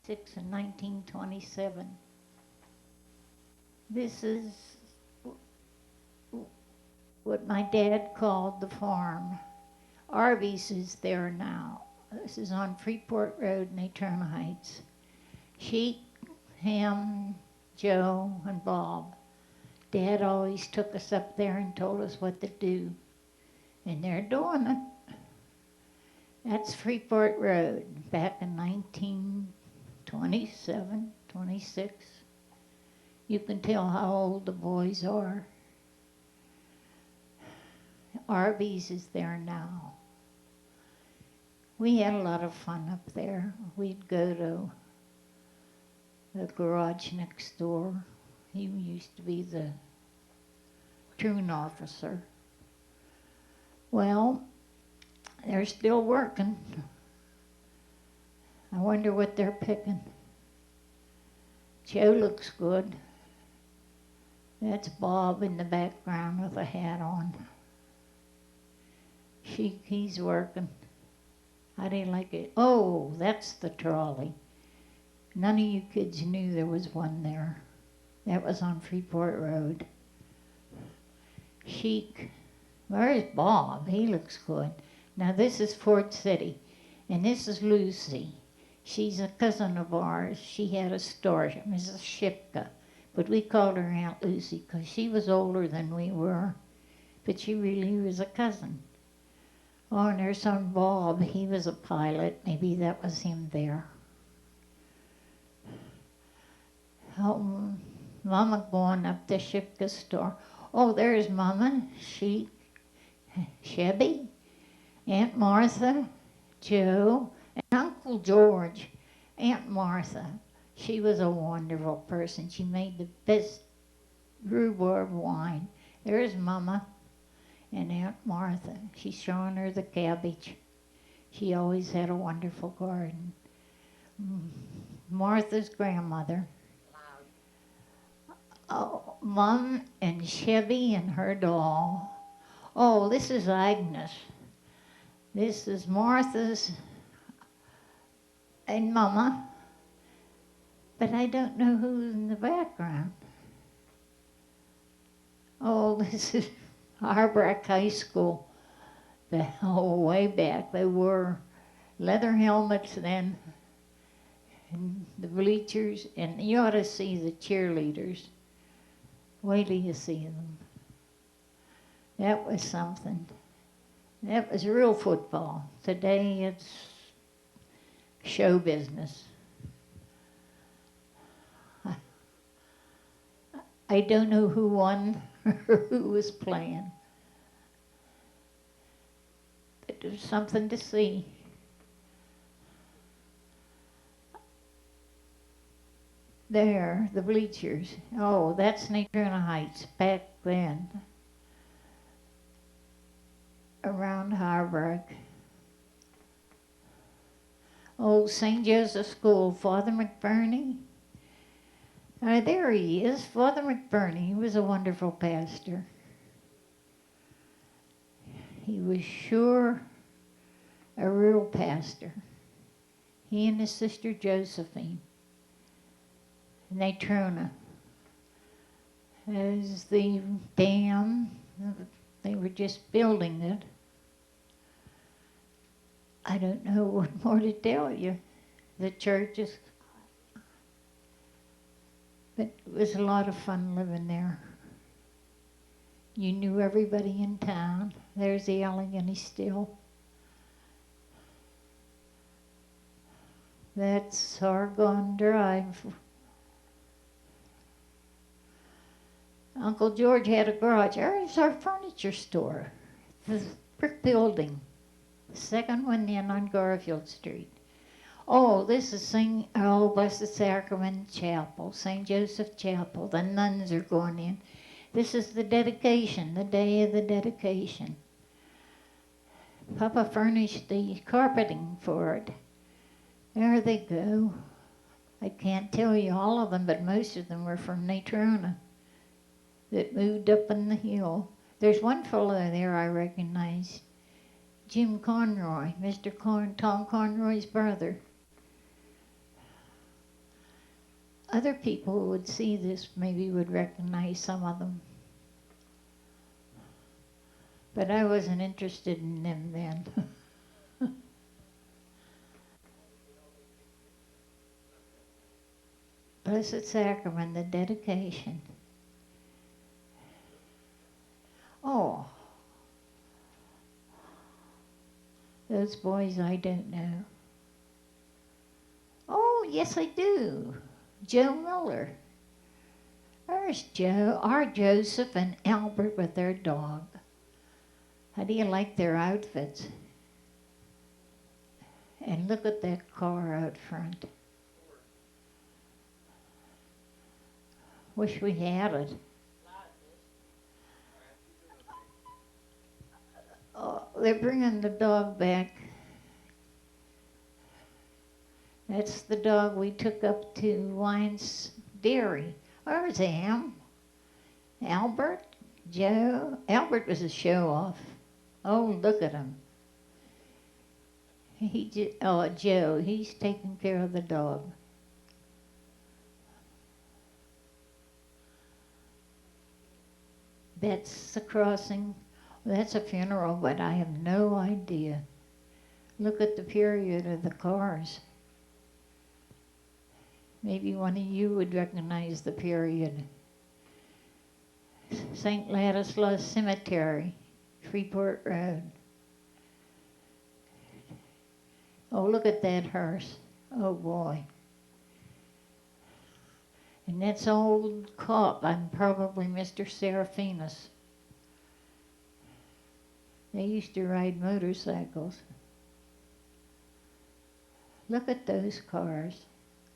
1926 and 1927. This is what my dad called the farm. Arby's is there now. This is on Freeport Road, Natrona Heights. Sheik, him, Joe, and Bob. Dad always took us up there and told us what to do. And they're doing it. That's Freeport Road, back in 1927, 26. You can tell how old the boys are. Arby's is there now. We had a lot of fun up there. We'd go to the garage next door. He used to be the truant officer. Well, they're still working. I wonder what they're picking. Joe looks good. That's Bob in the background with a hat on. He's working. How do you like it? Oh, that's the trolley. None of you kids knew there was one there. That was on Freeport Road. Chic. Where's Bob? He looks good. Now this is Fort City, and this is Lucy. She's a cousin of ours. She had a store, Mrs. Shipka, but we called her Aunt Lucy because she was older than we were, but she really was a cousin. Oh, and there's son Bob. He was a pilot. Maybe that was him there. Oh, Mama going up to Shipka's store. Oh, there's Mama. She, Chevy, Aunt Martha, Joe, and Uncle George. Aunt Martha, she was a wonderful person. She made the best rhubarb wine. There's Mama and Aunt Martha. She's showing her the cabbage. She always had a wonderful garden. Martha's grandmother. Oh, Mom and Chevy and her doll. Oh, this is Agnes. This is Martha's and Mama. But I don't know who's in the background. Oh, this is Har-Brak High School. Way back. They wore leather helmets then, and the bleachers, and you ought to see the cheerleaders. Wait till you see them. That was something. That was real football. Today it's show business. I don't know who won or who was playing. But it was something to see. There, the bleachers. Oh, that's Natrona Heights back then. Around Har-Brak. Oh, St. Joseph's School, Father McBurney. There he is, Father McBurney. He was a wonderful pastor. He was sure a real pastor. He and his sister Josephine. Natrona. There's the dam. They were just building it. I don't know what more to tell you. The churches. But it was a lot of fun living there. You knew everybody in town. There's the Allegheny still. That's Sargon Drive. Uncle George had a garage. There's our furniture store. The brick building. The second one in on Garfield Street. Oh, this is Blessed Sacrament Chapel, St. Joseph Chapel. The nuns are going in. This is the dedication, the day of the dedication. Papa furnished the carpeting for it. There they go. I can't tell you all of them, but most of them were from Natrona that moved up on the hill. There's one fellow there I recognize, Jim Conroy, Tom Conroy's brother. Other people who would see this maybe would recognize some of them. But I wasn't interested in them then. Blessed Sacrament, the dedication. Oh, those boys I don't know. Oh, yes I do. Joe Miller. There's Joe, our Joseph and Albert with their dog. How do you like their outfits? And look at that car out front. Wish we had it. Oh, they're bringing the dog back. That's the dog we took up to Wine's Dairy. There's Am. Albert, Joe. Albert was a show-off. Oh, look at him. Joe, he's taking care of the dog. That's the crossing. That's a funeral, but I have no idea. Look at the period of the cars. Maybe one of you would recognize the period. St. Ladislas Cemetery, Freeport Road. Oh, look at that hearse. Oh, boy. And that's old cop. I'm probably Mr. Seraphinus. They used to ride motorcycles. Look at those cars.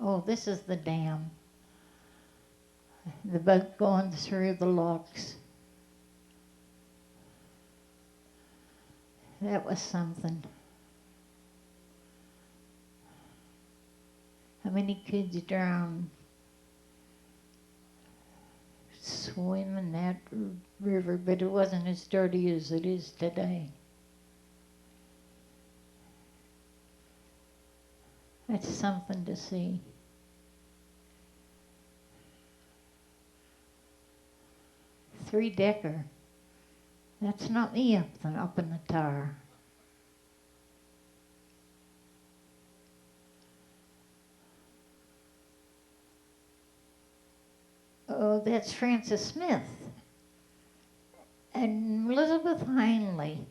Oh, this is the dam. The boat going through the locks. That was something. How many kids drowned swimming that river, but it wasn't as dirty as it is today. That's something to see. Three-decker. That's not me up in the tower. Oh, that's Frances Smith. And Elizabeth Heinley.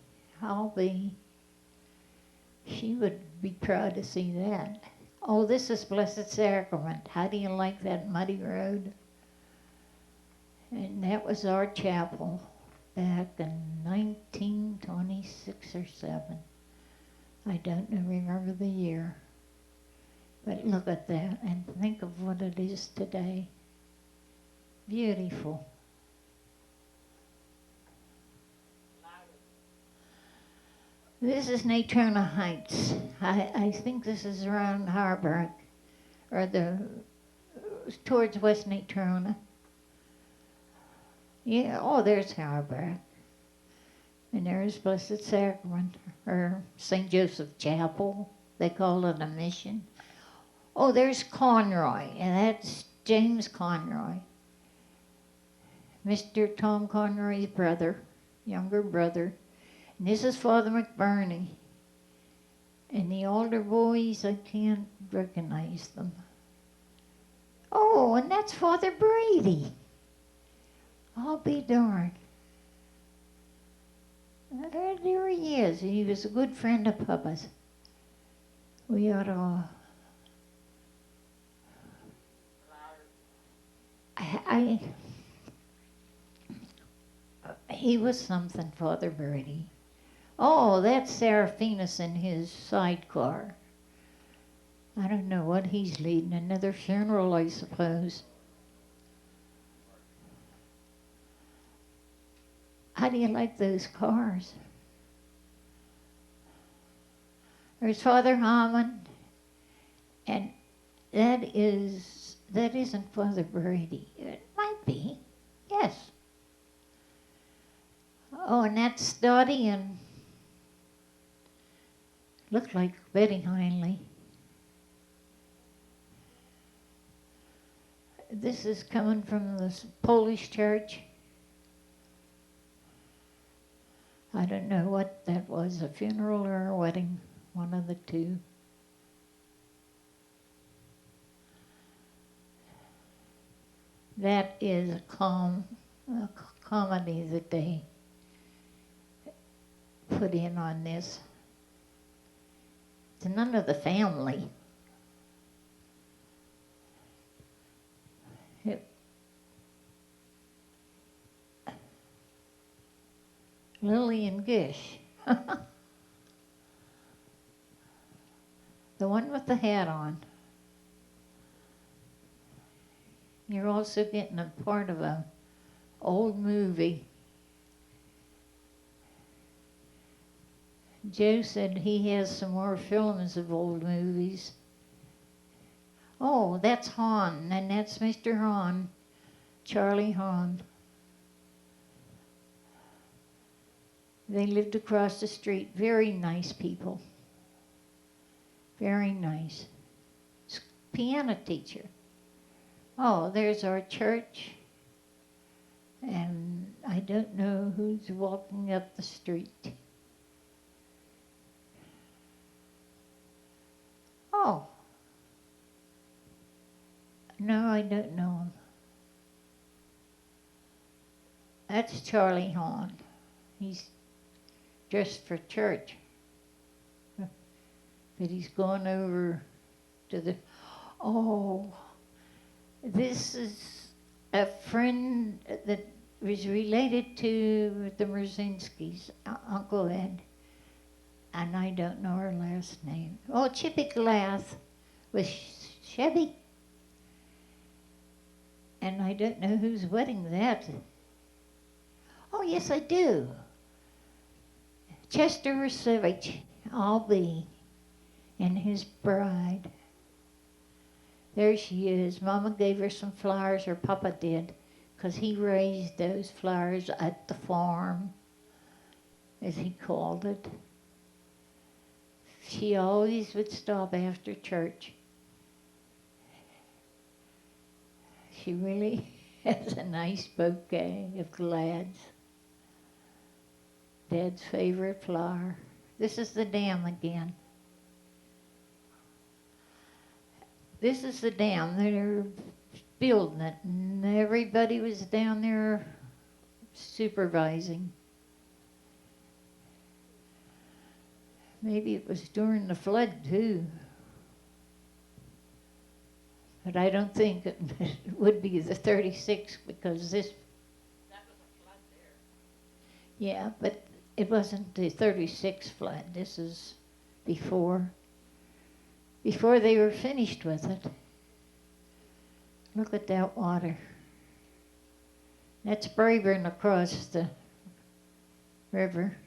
She would be proud to see that. Oh, this is Blessed Sacrament. How do you like that muddy road? And that was our chapel back in 1926 or 7. I don't remember the year. But look at that and think of what it is today. Beautiful. This is Natrona Heights. I think this is around Har-Brak, or towards West Natrona. Yeah, oh, there's Har-Brak. And there's Blessed Sacrament, or St. Joseph Chapel. They call it a mission. Oh, there's Conroy, and that's James Conroy. Mr. Tom Conroy's brother, younger brother. And this is Father McBurney. And the older boys, I can't recognize them. Oh, and that's Father Brady. I'll be darned. There he is. He was a good friend of Papa's. We ought to... He was something, Father Brady. Oh, that's Seraphinus in his sidecar. I don't know what he's leading. Another funeral, I suppose. How do you like those cars? There's Father Hammond, and that isn't Father Brady. It might be, yes. Oh, and that's Dottie and looked like Betty Heinley. This is coming from the Polish church. I don't know what that was, a funeral or a wedding, one of the two. That is a comedy that they put in on this. It's none of the family. Lillian Gish. The one with the hat on. You're also getting a part of an old movie. Joe said he has some more films of old movies. Oh, that's Hahn, and that's Mr. Hahn, Charlie Hahn. They lived across the street. Very nice people. Very nice. Piano teacher. Oh, there's our church. And I don't know who's walking up the street. Oh. No, I don't know him. That's Charlie Hahn. He's dressed for church. But he's gone over to the... Oh, this is a friend that was related to the Merzinskis, Uncle Ed. And I don't know her last name. Oh, Chippy Glass with Chevy. And I don't know whose wedding that is. Oh, yes, I do. Chester Rasevich, I'll be, and his bride. There she is. Mama gave her some flowers, or Papa did, because he raised those flowers at the farm, as he called it. She always would stop after church. She really has a nice bouquet of glads. Dad's favorite flower. This is the dam again. This is the dam. They're building it, and everybody was down there supervising. Maybe it was during the flood, too. But I don't think it would be the 36, because this... That was a flood there. Yeah, but it wasn't the 36 flood. This is before they were finished with it. Look at that water. That's Braeburn across the river.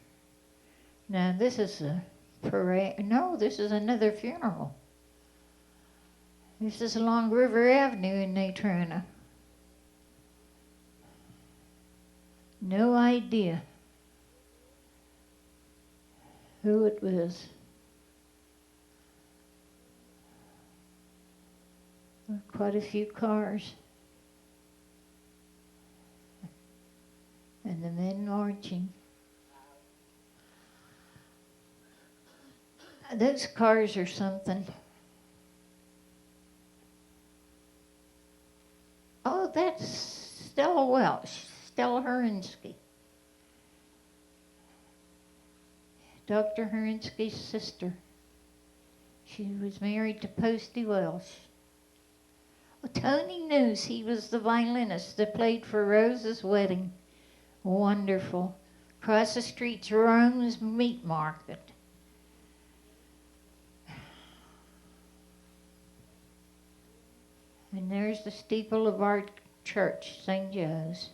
Now this is a parade. No, this is another funeral. This is along River Avenue in Natrona. No idea who it was. Quite a few cars. And the men marching. Those cars are something. Oh, that's Stella Welsh, Stella Herinsky. Dr. Herinsky's sister. She was married to Posty Welsh. Well, Tony knows he was the violinist that played for Rose's wedding. Wonderful. Across the street's Rome's Meat Market. And there's the steeple of our church, St. Joe's.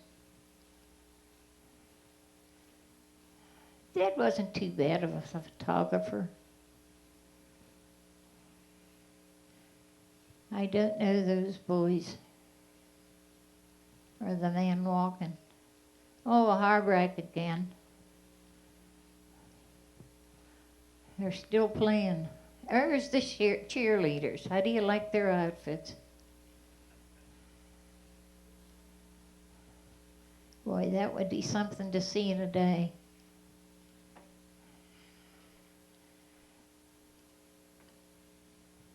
Dad wasn't too bad of a photographer. I don't know those boys. Or the man walking. Oh, Har-Brak again. They're still playing. There's the cheerleaders. How do you like their outfits? Boy, that would be something to see today.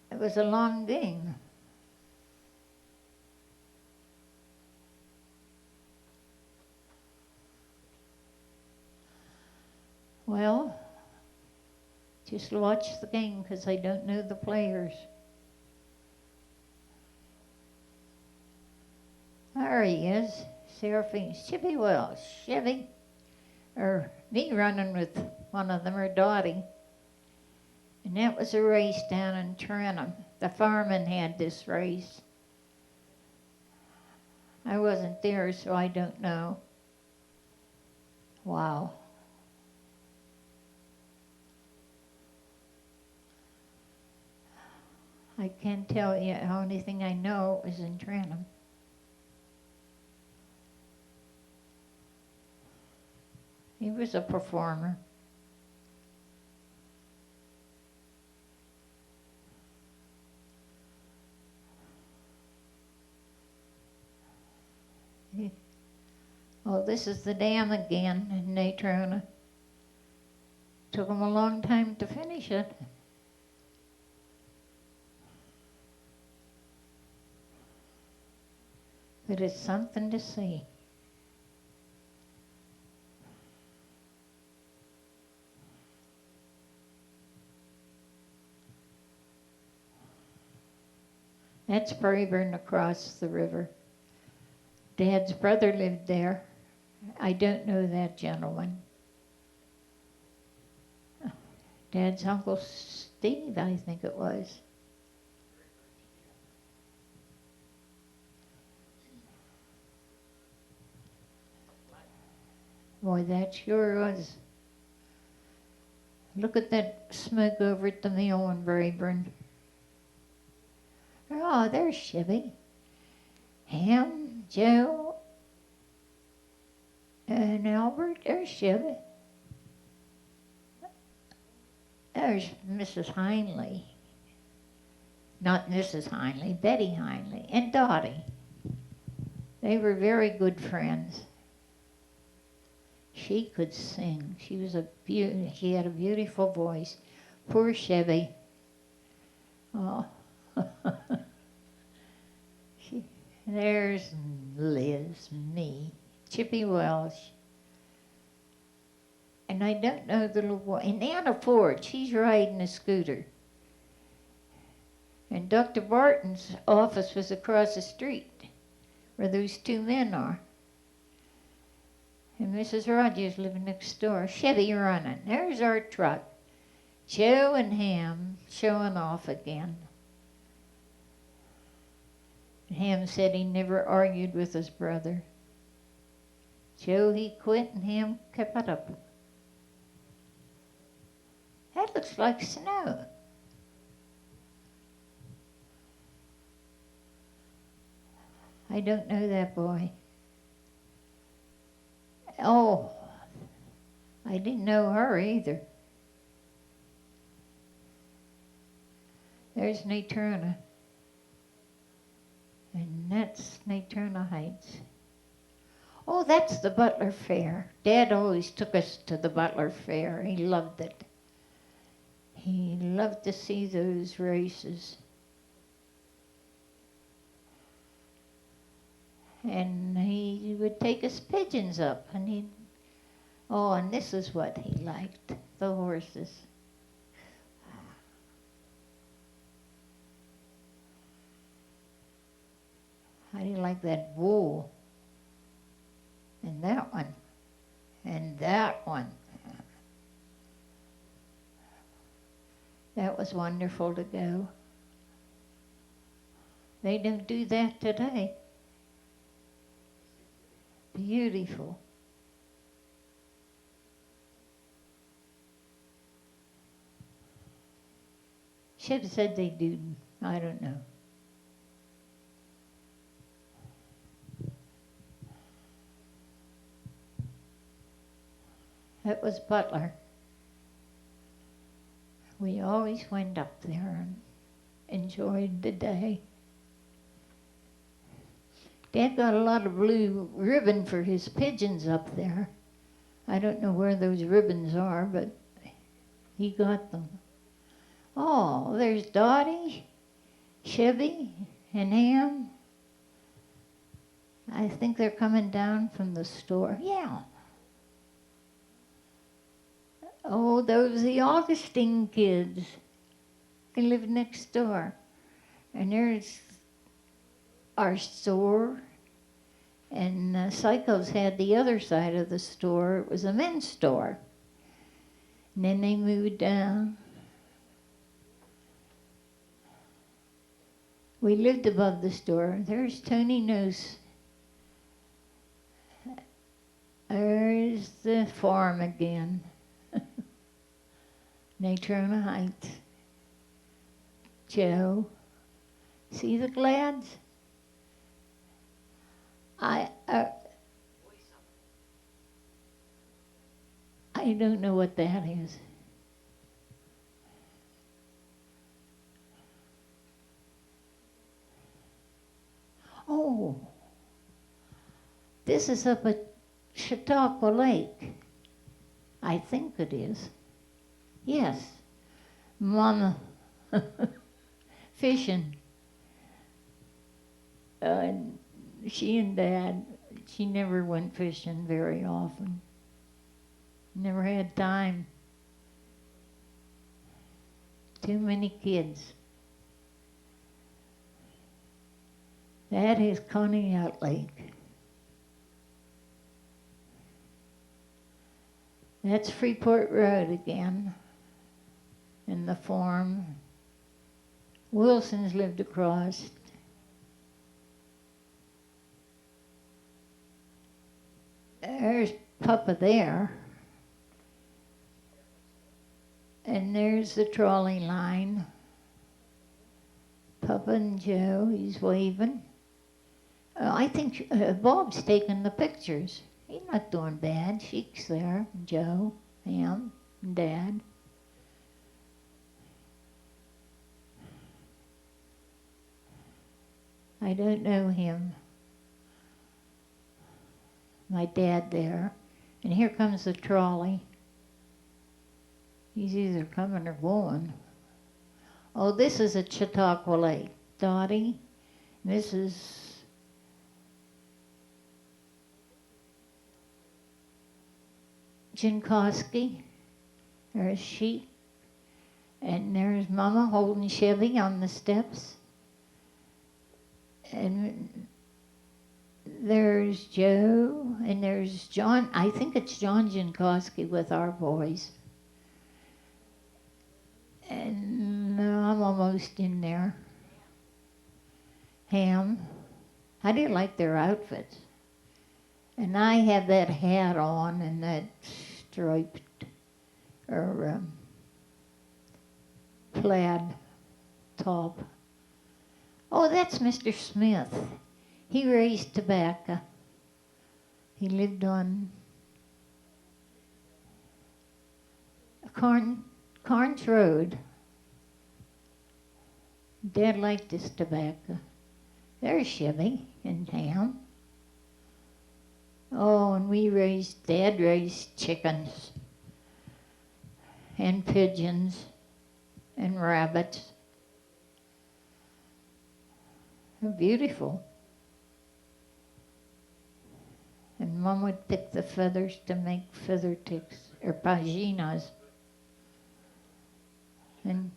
It was a long game. Well, just watch the game because I don't know the players. There he is, Seraphine. Chevy Wells. Chevy, or me running with one of them, or Dottie. And that was a race down in Tarentum. The fireman had this race. I wasn't there, so I don't know. Wow. I can't tell you. The only thing I know is in Tarentum. He was a performer. Oh, this is the dam again in Natrona. Took them a long time to finish it. But it's something to see. That's Braeburn across the river. Dad's brother lived there. I don't know that gentleman. Dad's Uncle Steve, I think it was. Boy, that sure was. Look at that smoke over at the mill in Braeburn. Oh, there's Chevy. Ham, Joe, and Albert. There's Chevy. There's Mrs. Heinley. Not Mrs. Heinley, Betty Heinley, and Dottie. They were very good friends. She could sing. She was she had a beautiful voice. Poor Chevy. Oh. There's Liz, me, Chippy Welsh. And I don't know the little boy. And Anna Ford, she's riding a scooter. And Dr. Barton's office was across the street where those two men are. And Mrs. Rogers lived next door. Chevy running. There's our truck. Joe and Ham showing off again. Ham said he never argued with his brother. Joe, he quit and Ham kept it up. That looks like snow. I don't know that boy. Oh, I didn't know her either. There's Natrona. And that's Natrona Heights. Oh, that's the Butler Fair. Dad always took us to the Butler Fair. He loved it. He loved to see those races. And he would take us pigeons up, and and this is what he liked, the horses. How do you like that wool? And that one. And that one. That was wonderful to go. They don't do that today. Beautiful. Should have said they do. I don't know. That was Butler. We always went up there and enjoyed the day. Dad got a lot of blue ribbon for his pigeons up there. I don't know where those ribbons are, but he got them. Oh, there's Dottie, Chevy, and Ham. I think they're coming down from the store. Yeah. Oh, those are the Augustine kids. They live next door. And there's our store. And Psychos had the other side of the store. It was a men's store. And then they moved down. We lived above the store. There's Tony Nose. There's the farm again. Natrona Heights. Joe. See the Glads? I don't know what that is. Oh, this is up at Chautauqua Lake. I think it is. Yes. Mama fishing. She and Dad, she never went fishing very often. Never had time. Too many kids. That is Conneaut Lake. That's Freeport Road again. And the farm. Wilson's lived across. There's Papa there. And there's the trolley line. Papa and Joe, he's waving. I think Bob's taking the pictures. He's not doing bad. Sheik's there, and Joe, Ham, and Dad. I don't know him. My dad there. And here comes the trolley. He's either coming or going. Oh, this is at Chautauqua Lake. Dottie. This is Jankowski. There's Sheik. And there's Mama holding Chevy on the steps. And there's Joe, and there's John. I think it's John Jankowski with our boys. And I'm almost in there. Ham. I do like their outfits. And I have that hat on and that striped or plaid top. Oh, that's Mr. Smith. He raised tobacco. He lived on Carnes Road. Dad liked his tobacco. There's Chevy and Ham. Oh, and Dad raised chickens and pigeons and rabbits. They're beautiful. And Mom would pick the feathers to make feather ticks, or paginas. And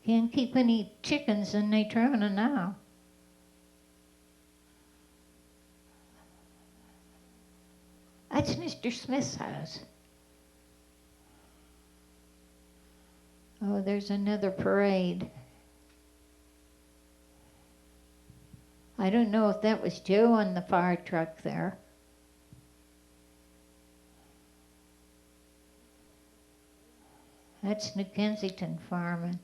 can't keep any chickens in Natrona now. That's Mr. Smith's house. Oh, there's another parade. I don't know if that was Joe on the fire truck there. That's New Kensington farming.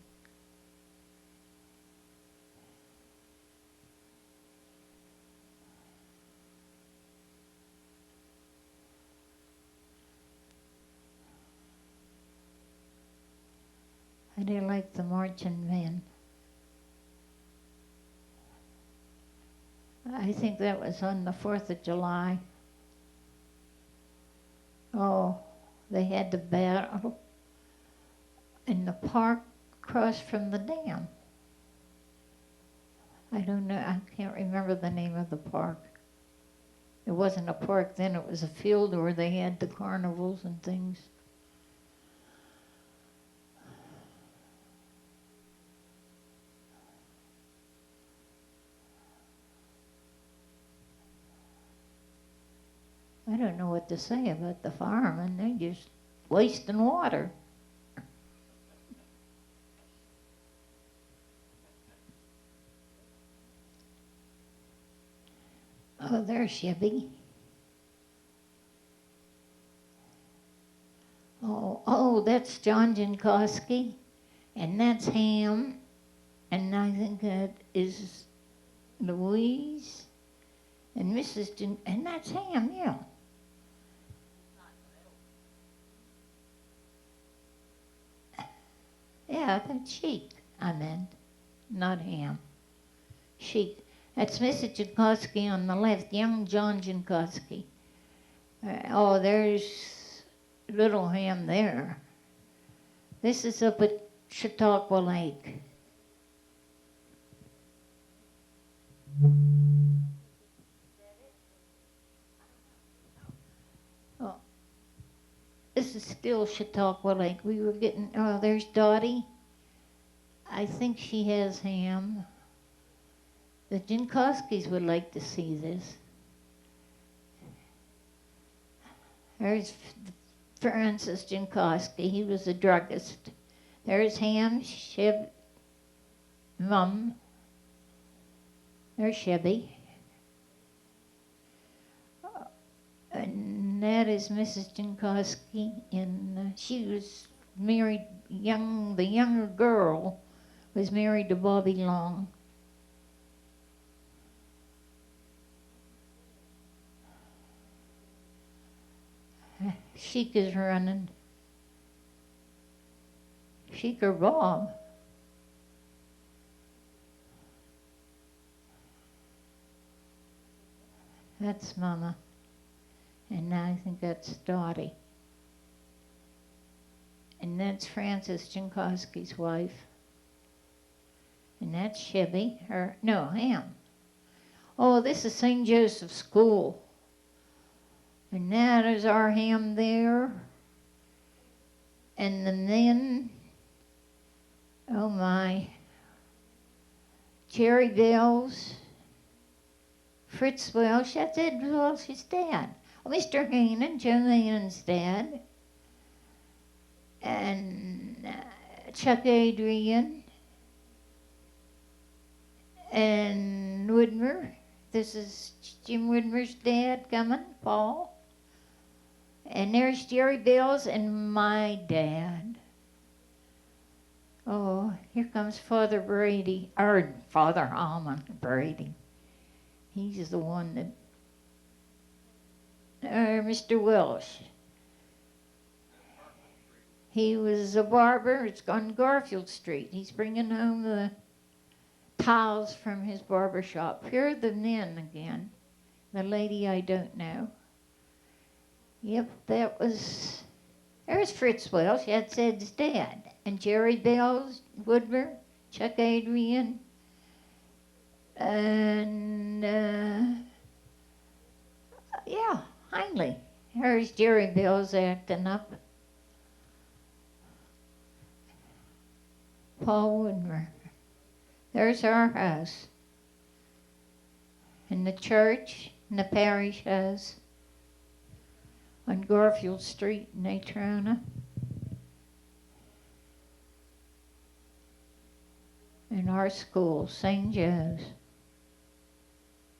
I didn't like the marching men. I think that was on the 4th of July. Oh, they had the battle in the park across from the dam. I don't know, I can't remember the name of the park. It wasn't a park then, it was a field where they had the carnivals and things. I don't know what to say about the firemen, they just wasting water. Oh, there's Chevy. Oh, that's John Jankowski, and that's Ham, and I think that is Louise, and Mrs. and that's Ham, yeah. Yeah, that's Sheik, I meant, not Ham. Sheik. That's Mrs. Jankowski on the left, young John Jankowski. Oh, there's little Ham there. This is up at Chautauqua Lake. Oh, this is still Chautauqua Lake. We were getting, oh, there's Dottie. I think she has Ham. The Jankowskis would like to see this. There's Francis Jankowski. He was a druggist. There's Ham, Mum. There's Chevy. And that is Mrs. Jankowski. And she was married, the younger girl was married to Bobby Long. Sheik is running. Sheik or Bob. That's Mama. And I think that's Dottie. And that's Frances Jankowski's wife. And that's Chevy, Ham. Oh, this is St. Joseph's School. And that is our Ham there. And then, oh my, Jerry Bells, Fritz Welsh, that's Ed Welsh's dad. Oh, Mr. Heenan, Joe Heenan's dad. And Chuck Adrian. And Woodmer. This is Jim Woodmer's dad coming, Paul. And there's Jerry Bells and my dad. Oh, here comes Father Brady, or Father Almond Brady. He's the one that, Mr. Welsh. He was a barber. It's on Garfield Street. He's bringing home the tiles from his barber shop. Here are the men again. The lady I don't know. Yep, there's Fritz Welsh, that's Ed's dad. And Jerry Bells, Woodmer, Chuck Adrian, and, Hindley. There's Jerry Bells acting up. Paul Woodmer. There's our house. And the church and the parish house on Garfield Street in Natrona. And our school, St. Joe's.